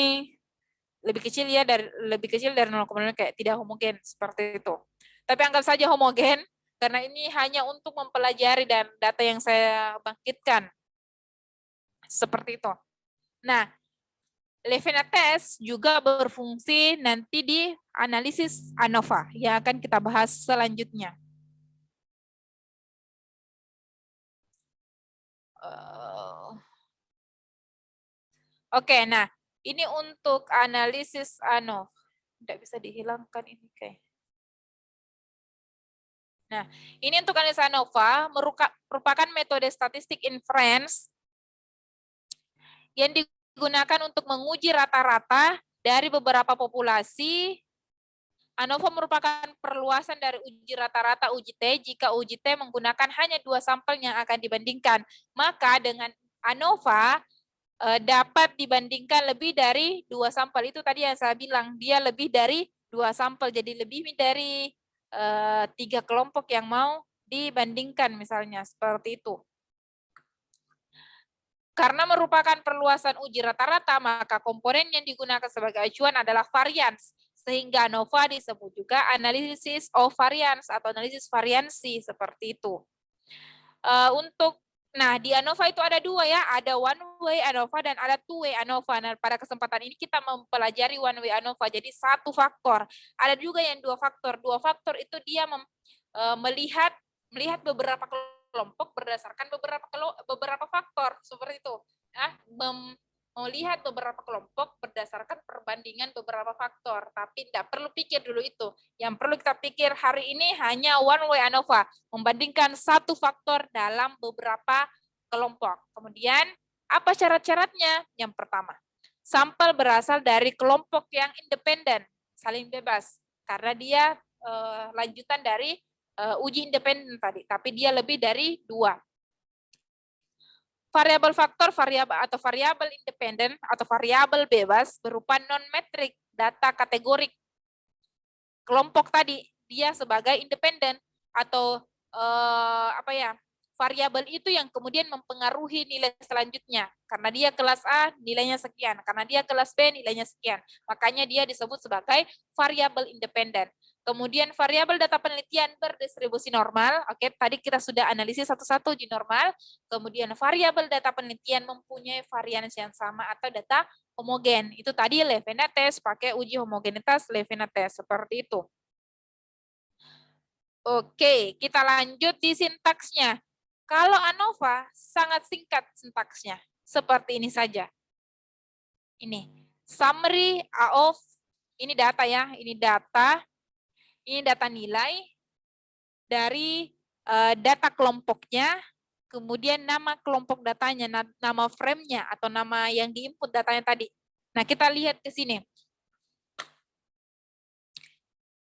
Speaker 1: lebih kecil ya, lebih kecil dari 0,05, kayak tidak homogen seperti itu. Tapi anggap saja homogen karena ini hanya untuk mempelajari dan data yang saya bangkitkan. Seperti itu. Nah, Levena test juga berfungsi nanti di analisis ANOVA yang akan kita bahas selanjutnya. Oke, nah ini untuk analisis ANOVA. Tidak bisa dihilangkan ini kayak. Nah, ini untuk analisis ANOVA merupakan metode statistik inference yang digunakan untuk menguji rata-rata dari beberapa populasi. ANOVA merupakan perluasan dari uji rata-rata uji T. Jika uji T menggunakan hanya 2 sampel yang akan dibandingkan, maka dengan ANOVA dapat dibandingkan lebih dari 2 sampel. Itu tadi yang saya bilang, dia lebih dari 2 sampel, jadi lebih dari 3 kelompok yang mau dibandingkan misalnya, seperti itu. Karena merupakan perluasan uji rata-rata, maka komponen yang digunakan sebagai acuan adalah varians. Sehingga ANOVA disebut juga analisis of variance atau analisis variansi, seperti itu. Nah, di ANOVA itu ada 2 ya, ada one way ANOVA dan ada two way ANOVA. Nah, pada kesempatan ini kita mempelajari one way ANOVA, jadi 1 faktor. Ada juga yang 2 faktor. 2 faktor itu dia melihat beberapa kelompok berdasarkan beberapa faktor, seperti itu. Nah, melihat beberapa kelompok berdasarkan perbandingan beberapa faktor, tapi tidak perlu pikir dulu itu. Yang perlu kita pikir hari ini hanya one way ANOVA, membandingkan 1 faktor dalam beberapa kelompok. Kemudian, apa syarat-syaratnya? Yang pertama, sampel berasal dari kelompok yang independen, saling bebas, karena dia lanjutan dari uji independen tadi, tapi dia lebih dari 2. Variabel faktor, variabel independen atau variabel bebas berupa non-metrik, data kategorik. Kelompok tadi dia sebagai independen atau variabel itu yang kemudian mempengaruhi nilai selanjutnya. Karena dia kelas A nilainya sekian, karena dia kelas B nilainya sekian. Makanya dia disebut sebagai variabel independen. Kemudian variabel data penelitian berdistribusi normal. Oke, tadi kita sudah analisis satu-satu uji normal. Kemudian variabel data penelitian mempunyai varians yang sama atau data homogen. Itu tadi Levena test pakai uji homogenitas Levena test seperti itu. Oke, kita lanjut di sintaksnya. Kalau ANOVA sangat singkat sintaksnya. Seperti ini saja. Ini summary of, ini data ya, ini data nilai dari data kelompoknya, kemudian nama kelompok datanya, nama frame-nya atau nama yang diinput datanya tadi. Nah, kita lihat ke sini.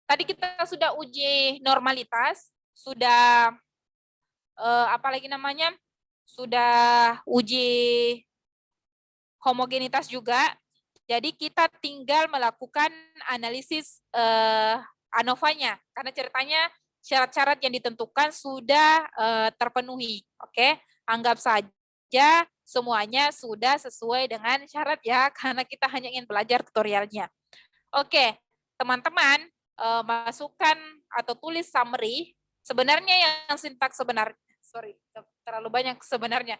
Speaker 1: Tadi kita sudah uji normalitas, sudah sudah uji homogenitas juga. Jadi kita tinggal melakukan analisis ANOVA-nya karena ceritanya syarat-syarat yang ditentukan sudah terpenuhi. Oke, anggap saja semuanya sudah sesuai dengan syarat ya, karena kita hanya ingin belajar tutorialnya. Oke, teman-teman masukkan atau tulis summary. Sebenarnya yang sintaks sebenarnya, sorry, terlalu banyak sebenarnya.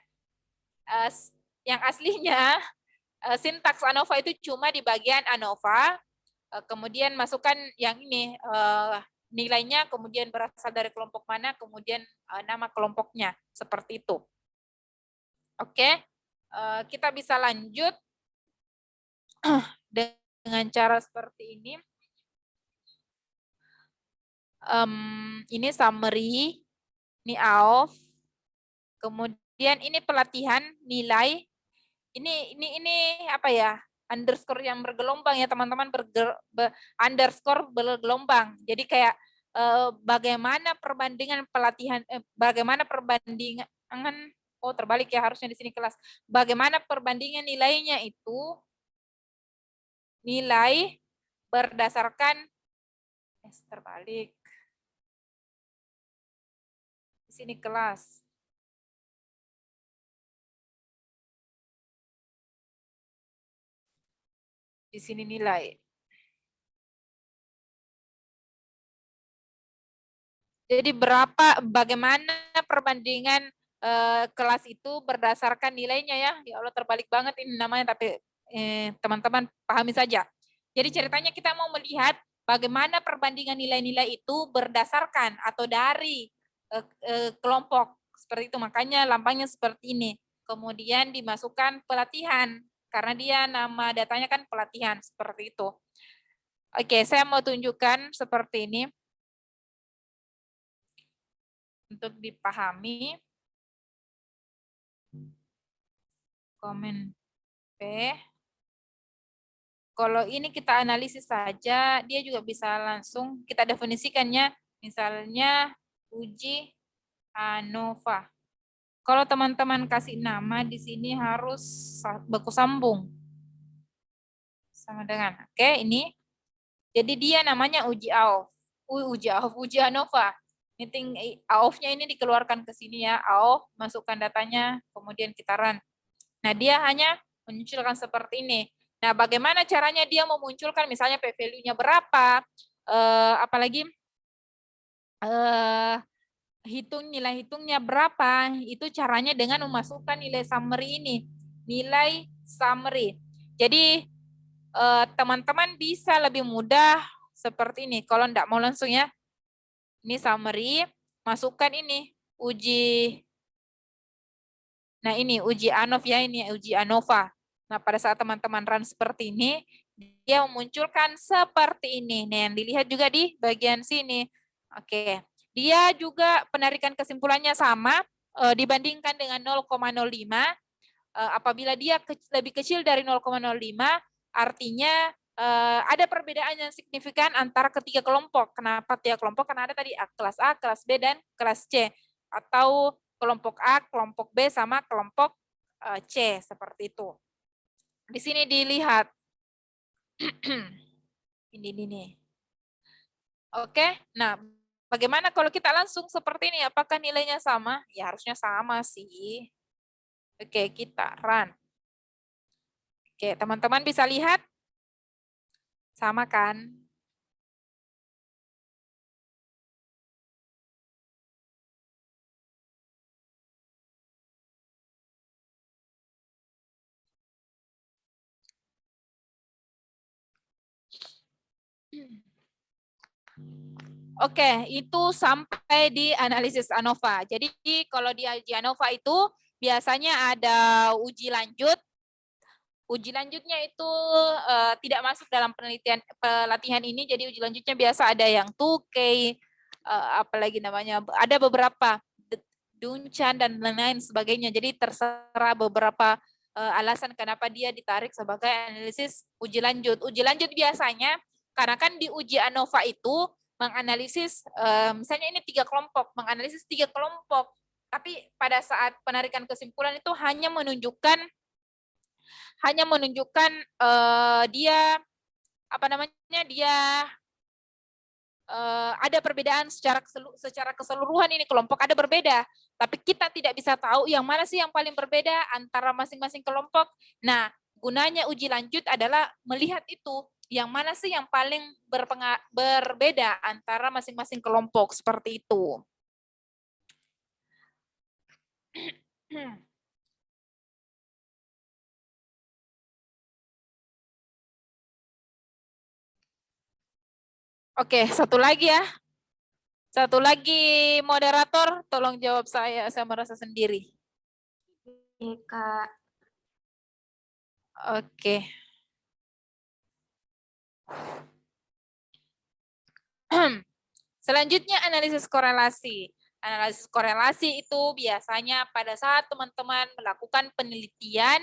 Speaker 1: Yang aslinya sintaks ANOVA itu cuma di bagian ANOVA, kemudian masukkan yang ini nilainya, kemudian berasal dari kelompok mana, kemudian nama kelompoknya, seperti itu. Oke, kita bisa lanjut dengan cara seperti ini. Ini summary, ini AOF, kemudian ini pelatihan nilai. Ini apa ya? Underscore yang bergelombang ya teman-teman, underscore bergelombang. Jadi kayak bagaimana perbandingan pelatihan, bagaimana perbandingan, oh terbalik ya harusnya di sini kelas. Bagaimana perbandingan nilainya itu nilai berdasarkan terbalik. Di sini kelas. Di sini nilai. Jadi bagaimana perbandingan kelas itu berdasarkan nilainya ya. Ya Allah terbalik banget ini namanya, tapi teman-teman pahami saja. Jadi ceritanya kita mau melihat bagaimana perbandingan nilai-nilai itu berdasarkan atau dari kelompok. Seperti itu, makanya lambangnya seperti ini. Kemudian dimasukkan pelatihan. Karena dia nama datanya kan pelatihan, seperti itu. Oke, saya mau tunjukkan seperti ini. Untuk dipahami. Komen P. Kalau ini kita analisis saja, dia juga bisa langsung kita definisikannya. Misalnya uji ANOVA. Kalau teman-teman kasih nama di sini harus baku sambung sama dengan. Oke, ini. Jadi dia namanya uji AOF. Uji ANOVA. Meeting AOF-nya ini dikeluarkan ke sini ya. AOF, masukkan datanya, kemudian kita run. Nah, dia hanya munculkan seperti ini. Nah, bagaimana caranya dia memunculkan misalnya p-value-nya berapa, apalagi hitung nilai hitungnya berapa, itu caranya dengan memasukkan nilai summary ini, nilai summary. Jadi teman-teman bisa lebih mudah seperti ini. Kalau enggak mau langsung ya, ini summary, masukkan ini uji. Nah ini uji ANOV ya, ini uji ANOVA. Nah pada saat teman-teman run seperti ini, dia memunculkan seperti ini. Nah yang dilihat juga di bagian sini. Oke. Dia juga penarikan kesimpulannya sama dibandingkan dengan 0,05. Apabila dia lebih kecil dari 0,05, artinya ada perbedaan yang signifikan antara ketiga kelompok. Kenapa tiga kelompok? Karena ada tadi kelas A, kelas B, dan kelas C. Atau kelompok A, kelompok B, sama kelompok C. Seperti itu. Di sini dilihat. Ini. Oke, nah bagaimana kalau kita langsung seperti ini? Apakah nilainya sama? Ya harusnya sama sih. Oke, kita run. Oke, teman-teman bisa lihat? Sama kan? Oke, itu sampai di analisis ANOVA. Jadi kalau di uji ANOVA itu biasanya ada uji lanjut. Uji lanjutnya itu tidak masuk dalam pelatihan ini. Jadi uji lanjutnya biasa ada yang 2K, apalagi namanya, ada beberapa Duncan dan lain-lain sebagainya. Jadi terserah beberapa alasan kenapa dia ditarik sebagai analisis uji lanjut. Uji lanjut biasanya karena kan di uji ANOVA itu menganalisis, misalnya ini 3 kelompok, menganalisis 3 kelompok. Tapi pada saat penarikan kesimpulan itu hanya menunjukkan hanya menunjukkan dia apa namanya dia ada perbedaan secara keseluruhan ini kelompok ada berbeda, tapi kita tidak bisa tahu yang mana sih yang paling berbeda antara masing-masing kelompok. Nah, gunanya uji lanjut adalah melihat itu, yang mana sih yang paling berbeda antara masing-masing kelompok, seperti itu. Oke, satu lagi ya. Satu lagi moderator, tolong jawab saya merasa sendiri.
Speaker 2: Ya, Kak.
Speaker 1: Oke. Selanjutnya analisis korelasi. Analisis korelasi itu biasanya pada saat teman-teman melakukan penelitian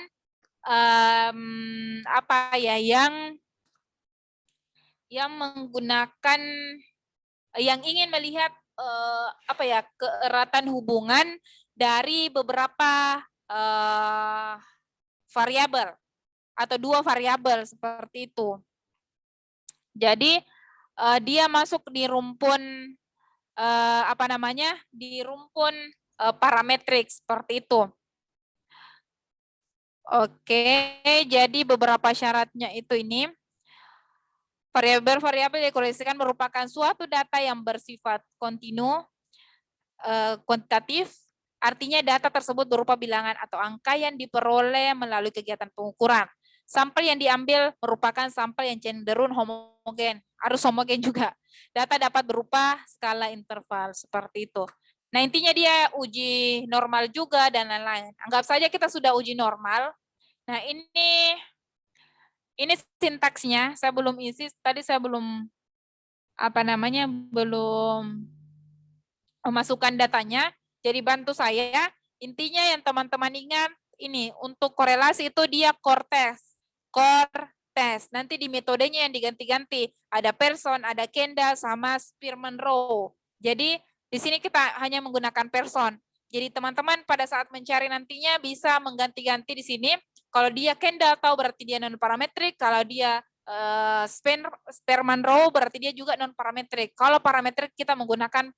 Speaker 1: yang menggunakan yang ingin melihat keeratan hubungan dari beberapa variabel atau dua variabel seperti itu. Jadi dia masuk di rumpun di rumpun parametrik seperti itu. Oke, jadi beberapa syaratnya itu ini. Variabel-variabel yang dikorelasikan merupakan suatu data yang bersifat kontinu, kuantitatif, artinya data tersebut berupa bilangan atau angka yang diperoleh melalui kegiatan pengukuran. Sampel yang diambil merupakan sampel yang cenderung homogen, harus homogen juga. Data dapat berupa skala interval, seperti itu. Nah, intinya dia uji normal juga dan lain-lain. Anggap saja kita sudah uji normal. Nah, ini sintaksnya, saya belum isi, tadi saya belum belum memasukkan datanya. Jadi bantu saya. Intinya yang teman-teman ingat ini untuk korelasi itu dia core test. Nanti di metodenya yang diganti-ganti. Ada Pearson, ada Kendall, sama Spearman-Rowe. Jadi di sini kita hanya menggunakan Pearson. Jadi teman-teman pada saat mencari nantinya bisa mengganti-ganti di sini. Kalau dia Kendall tahu berarti dia non parametrik. Kalau dia Spearman-Rowe berarti dia juga non parametrik. Kalau parametrik kita menggunakan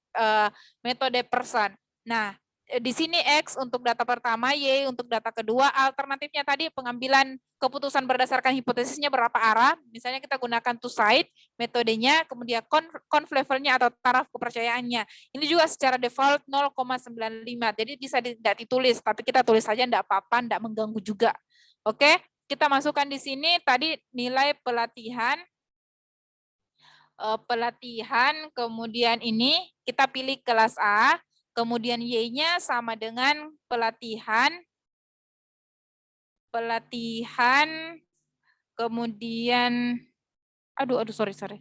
Speaker 1: metode Pearson. Nah, di sini X untuk data pertama, Y untuk data kedua. Alternatifnya tadi pengambilan keputusan berdasarkan hipotesisnya berapa arah. Misalnya kita gunakan two-side metodenya, kemudian conf levelnya atau taraf kepercayaannya. Ini juga secara default 0,95. Jadi bisa tidak ditulis, tapi kita tulis saja tidak apa-apa, tidak mengganggu juga. Oke, kita masukkan di sini tadi nilai pelatihan. Kemudian ini kita pilih kelas A. Kemudian Y-nya sama dengan pelatihan, kemudian, sorry.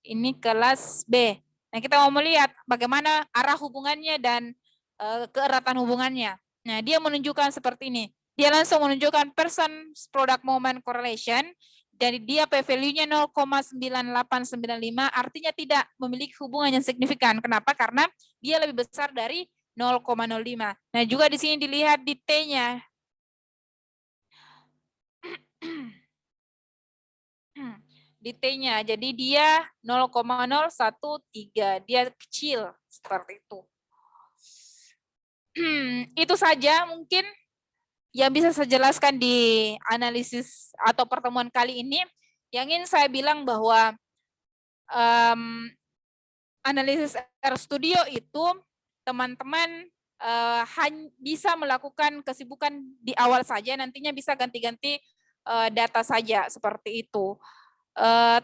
Speaker 1: Ini kelas B. Nah, kita mau melihat bagaimana arah hubungannya dan keeratan hubungannya. Nah, dia menunjukkan seperti ini. Dia langsung menunjukkan Pearson product moment correlation. Jadi dia p-value-nya 0,9895, artinya tidak memiliki hubungan yang signifikan. Kenapa? Karena dia lebih besar dari 0,05. Nah, juga di sini dilihat di T-nya. Di T-nya, jadi dia 0,013, dia kecil seperti itu. Itu saja mungkin yang bisa saya jelaskan di analisis atau pertemuan kali ini. Yang ingin saya bilang bahwa analisis RStudio itu teman-teman bisa melakukan kesibukan di awal saja, nantinya bisa ganti-ganti data saja seperti itu.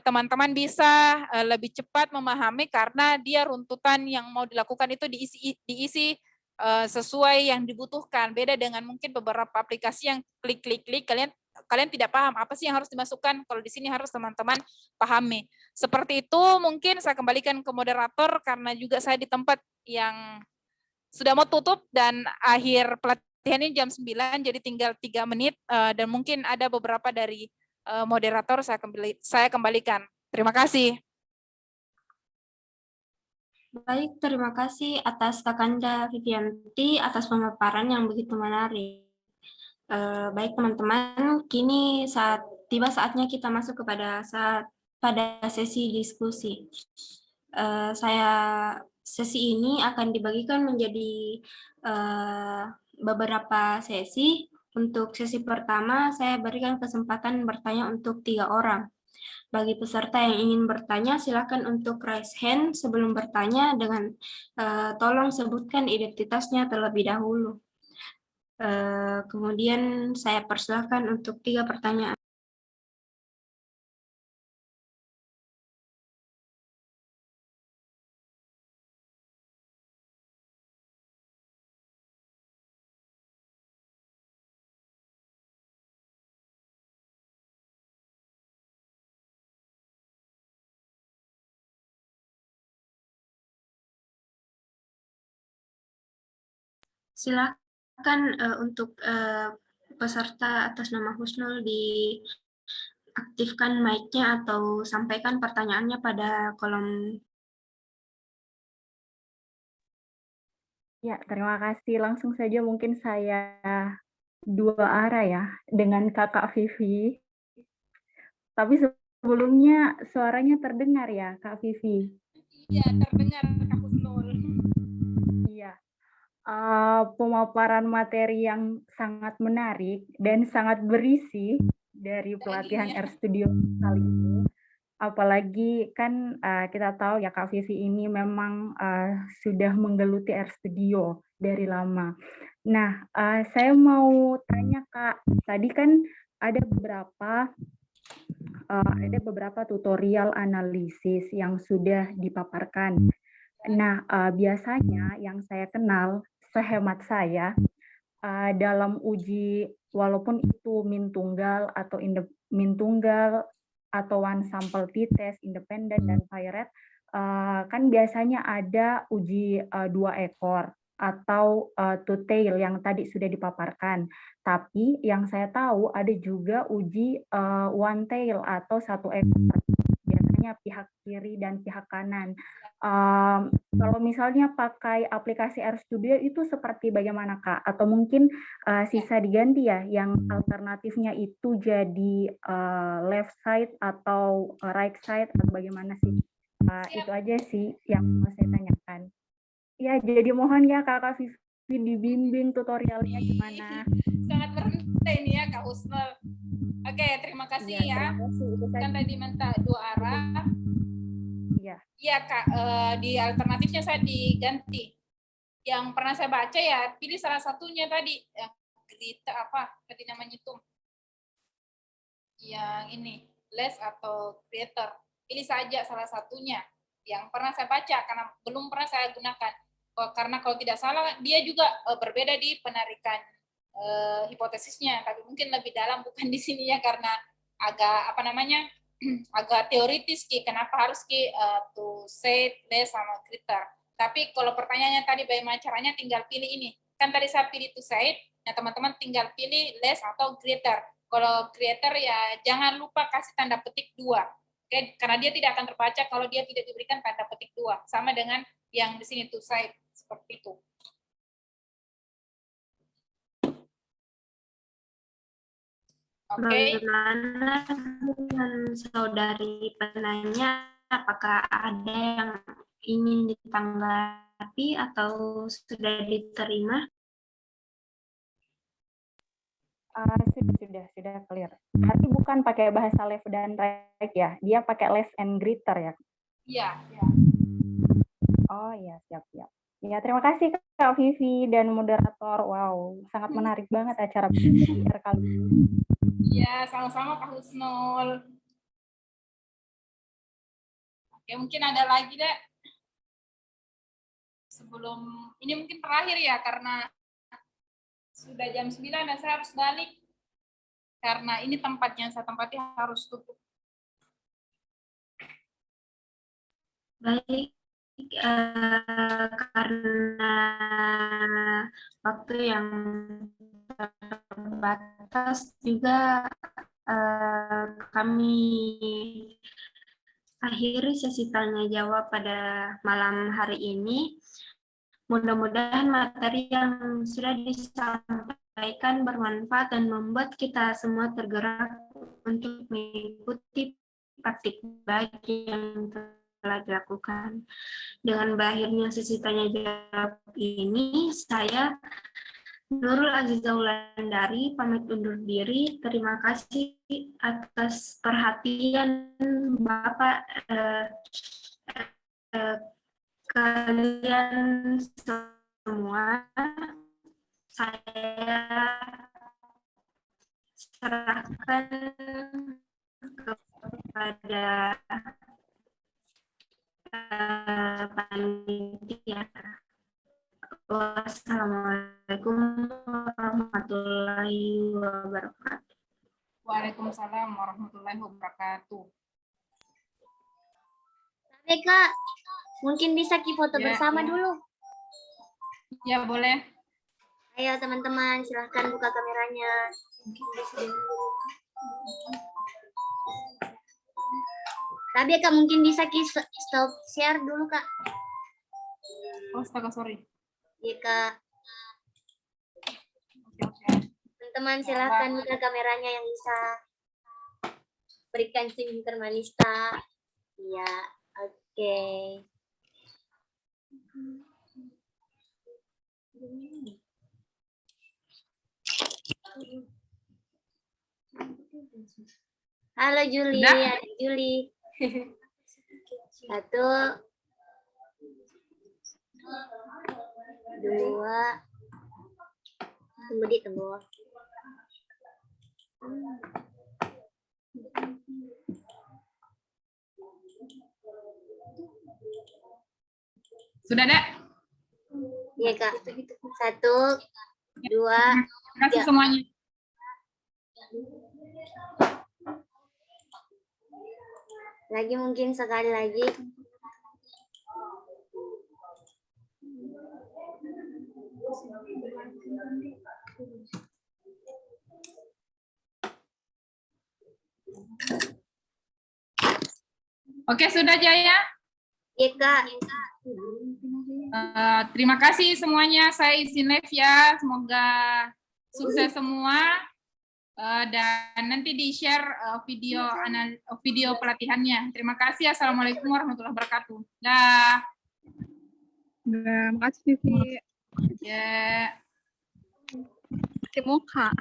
Speaker 1: Teman-teman bisa lebih cepat memahami karena dia runtutan yang mau dilakukan itu diisi sesuai yang dibutuhkan. Beda dengan mungkin beberapa aplikasi yang klik kalian tidak paham apa sih yang harus dimasukkan. Kalau di sini harus teman-teman pahami. Seperti itu mungkin saya kembalikan ke moderator karena juga saya di tempat yang sudah mau tutup dan akhir pelatihan ini jam 9, jadi tinggal 3 menit dan mungkin ada beberapa dari moderator saya kembalikan. Terima kasih.
Speaker 2: Baik, terima kasih atas Kakanda Vivianti atas pemaparan yang begitu menarik. Baik teman-teman, kini tiba saatnya kita masuk pada sesi diskusi. Sesi ini akan dibagikan menjadi beberapa sesi. Untuk sesi pertama, saya berikan kesempatan bertanya untuk 3 orang. Bagi peserta yang ingin bertanya, silakan untuk raise hand sebelum bertanya dengan tolong sebutkan identitasnya terlebih dahulu. Kemudian saya persilahkan untuk 3 pertanyaan. Silakan untuk peserta atas nama Husnul diaktifkan mic-nya atau sampaikan pertanyaannya pada kolom.
Speaker 5: Ya, terima kasih. Langsung saja mungkin saya dua arah ya dengan Kakak Vivi. Tapi sebelumnya suaranya terdengar ya, Kak Vivi?
Speaker 1: Iya, terdengar Kak Husnul.
Speaker 5: Iya. Pemaparan materi yang sangat menarik dan sangat berisi dari pelatihan RStudio kali ini. Apalagi kan kita tahu ya Kak Vivi ini memang sudah menggeluti RStudio dari lama. Nah, saya mau tanya Kak, tadi kan ada beberapa tutorial analisis yang sudah dipaparkan. Nah, biasanya yang saya kenal, sehemat saya, dalam uji walaupun itu min tunggal atau one sample t-test, independen dan Pyrette, kan biasanya ada uji 2 ekor atau two tail yang tadi sudah dipaparkan. Tapi yang saya tahu ada juga uji one tail atau 1 ekor. Biasanya pihak kiri dan pihak kanan. Kalau misalnya pakai aplikasi RStudio itu seperti bagaimana Kak? Atau mungkin sisa diganti ya, yang alternatifnya itu jadi left side atau right side atau bagaimana sih? Itu aja sih yang mau saya tanyakan. Ya, jadi mohon ya Kakak Vivi dibimbing tutorialnya gimana.
Speaker 1: Sangat merendah ini ya Kak Husnul. Oke, terima kasih ya. Kan tadi minta 2 arah.
Speaker 5: Iya.
Speaker 1: Iya Kak, di alternatifnya saya diganti. Yang pernah saya baca ya, pilih salah satunya tadi. Yang apa tadi namanya itu? Yang ini, less atau creator. Pilih saja salah satunya. Yang pernah saya baca, karena belum pernah saya gunakan. Karena kalau tidak salah, dia juga berbeda di penarikan hipotesisnya, tapi mungkin lebih dalam bukan di sini ya, karena agak agak teoritis kenapa harus to set, less sama creator. Tapi kalau pertanyaannya tadi bagaimana caranya, tinggal pilih ini. Kan tadi saya pilih to set, nah teman-teman tinggal pilih less atau creator. Kalau creator ya jangan lupa kasih tanda petik 2. Oke, karena dia tidak akan terbaca kalau dia tidak diberikan tanda petik 2. Sama dengan yang di sini to set, seperti itu.
Speaker 2: Bagaimana dengan saudari penanya, apakah ada yang ingin ditanggapi atau sudah diterima?
Speaker 5: Sudah clear. Berarti bukan pakai bahasa left dan right ya, dia pakai less and greater ya?
Speaker 1: Iya.
Speaker 5: Oh iya, siap. Ya, terima kasih Kak Vivi dan moderator. Wow, sangat menarik banget acara PR kali ini.
Speaker 1: Iya, sama-sama Kak Husnul. Oke, mungkin ada lagi deh. Sebelum ini mungkin terakhir ya, karena sudah jam 9 dan saya harus balik. Karena ini tempat yang saya tempati harus tutup.
Speaker 2: Baik, karena waktu yang terbatas juga kami akhiri sesi tanya jawab pada malam hari ini. Mudah-mudahan materi yang sudah disampaikan sampaikan bermanfaat dan membuat kita semua tergerak untuk mengikuti praktik baik yang telah dilakukan. Dengan berakhirnya sesi tanya jawab ini, saya Nurul Aziza Wulandari pamit undur diri. Terima kasih atas perhatian Bapak kalian semua. Saya serahkan kepada panitia. Wassalamualaikum warahmatullahi wabarakatuh.
Speaker 1: Waalaikumsalam warahmatullahi wabarakatuh.
Speaker 6: Oke Kak, mungkin bisa foto
Speaker 1: Ya,
Speaker 6: bersama
Speaker 1: ya.
Speaker 6: dulu.
Speaker 1: Ya, boleh.
Speaker 6: Ayo teman-teman, silahkan buka kameranya. Tapi Kak mungkin bisa stop share dulu Kak.
Speaker 1: Oh, astaga, sorry.
Speaker 6: Iya Kak.
Speaker 1: Oke, oke.
Speaker 6: Teman-teman silahkan buka kameranya yang bisa berikan senyum termanis Kak. Iya, oke. Halo Juli,
Speaker 1: Udah?
Speaker 6: ada Juli. 1, 2, tunggu.
Speaker 1: Sudah ada?
Speaker 6: Iya Kak. 1, 2.
Speaker 1: Terima kasih
Speaker 6: Ya.
Speaker 1: semuanya.
Speaker 6: Lagi mungkin sekali lagi.
Speaker 1: Oke, sudah Jaya.
Speaker 6: Iya Kak.
Speaker 1: Terima kasih semuanya. Saya izin live ya. Semoga sukses semua. Dan nanti di-share video pelatihannya. Terima kasih. Assalamualaikum warahmatullahi wabarakatuh. Dah.
Speaker 4: Terima kasih, Vivi.
Speaker 1: Ya.
Speaker 4: Terima kasih, Moka.